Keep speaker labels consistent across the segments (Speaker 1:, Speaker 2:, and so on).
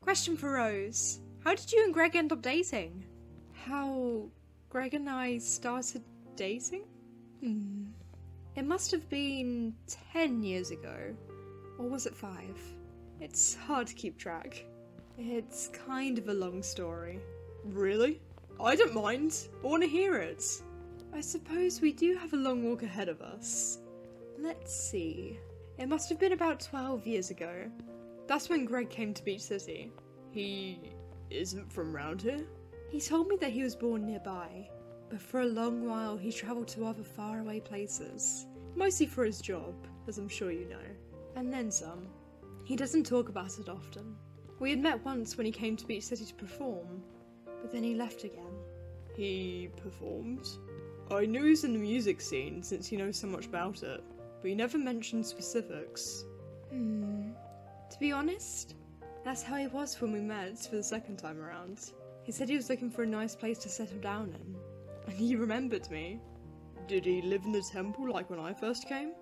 Speaker 1: Question for Rose. How did you and Greg end up dating? How Greg and I started dating? It must have been 10 years ago. Or was it 5? It's hard to keep track. It's kind of a long story. Really? I don't mind. I want to hear it. I suppose we do have a long walk ahead of us. Let's see. It must have been about 12 years ago. That's when Greg came to Beach City. He isn't from round here? He told me that he was born nearby, but for a long while he travelled to other faraway places. Mostly for his job, as I'm sure you know. And then some. He doesn't talk about it often. We had met once when he came to Beach City to perform, but then he left again. He performed? I knew he was in the music scene since he knows so much about it, but he never mentioned specifics. To be honest, that's how he was when we met for the second time around. He said he was looking for a nice place to settle down in, and he remembered me. Did he live in the temple like when I first came?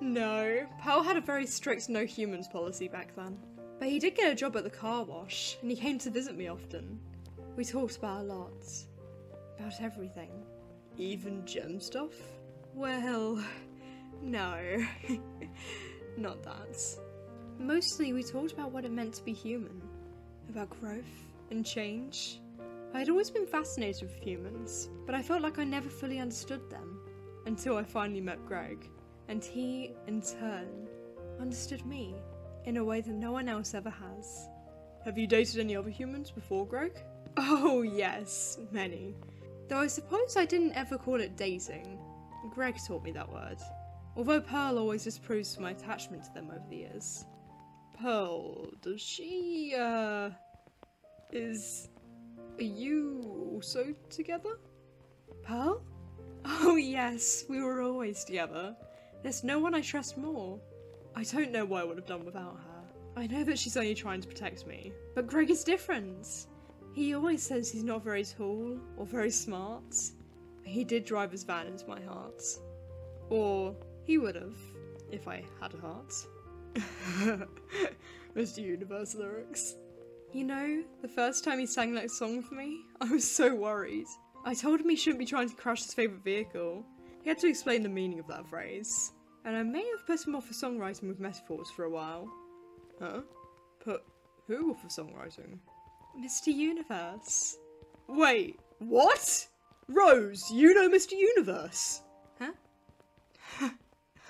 Speaker 1: No, Pearl had a very strict no humans policy back then. But he did get a job at the car wash, and he came to visit me often. We talked about a lot. About everything. Even gem stuff? Well, no. Not that. Mostly we talked about what it meant to be human. About growth and change. I had always been fascinated with humans, but I felt like I never fully understood them. Until I finally met Greg. And he, in turn, understood me. In a way that no one else ever has. Have you dated any other humans before Greg? Oh yes, many. Though I suppose I didn't ever call it dating. Greg taught me that word. Although Pearl always disproves my attachment to them over the years. Pearl, does she, are you also together? Pearl? Oh yes, we were always together. There's no one I trust more. I don't know what I would have done without her. I know that she's only trying to protect me, but Greg is different. He always says he's not very tall or very smart. He did drive his van into my heart. Or he would have, if I had a heart. Mr. Universe lyrics. You know, the first time he sang that song for me, I was so worried. I told him he shouldn't be trying to crash his favourite vehicle. He had to explain the meaning of that phrase. And I may have put him off for songwriting with metaphors for a while. Huh? Put who off for songwriting? Mr. Universe. Wait, what? Rose, you know Mr. Universe? Huh?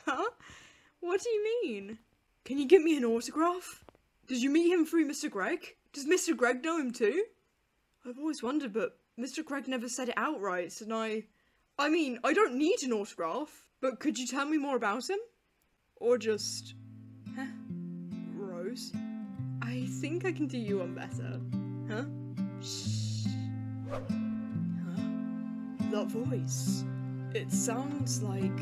Speaker 1: Huh? What do you mean? Can you give me an autograph? Did you meet him through Mr. Greg? Does Mr. Greg know him too? I've always wondered, but Mr. Greg never said it outright, and I mean, I don't need an autograph, but could you tell me more about him? Or just... Huh? Rose? I think I can do you one better. Huh? Shh. Huh? That voice. It sounds like...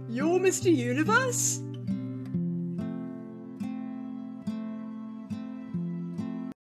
Speaker 1: You're Mr. Universe?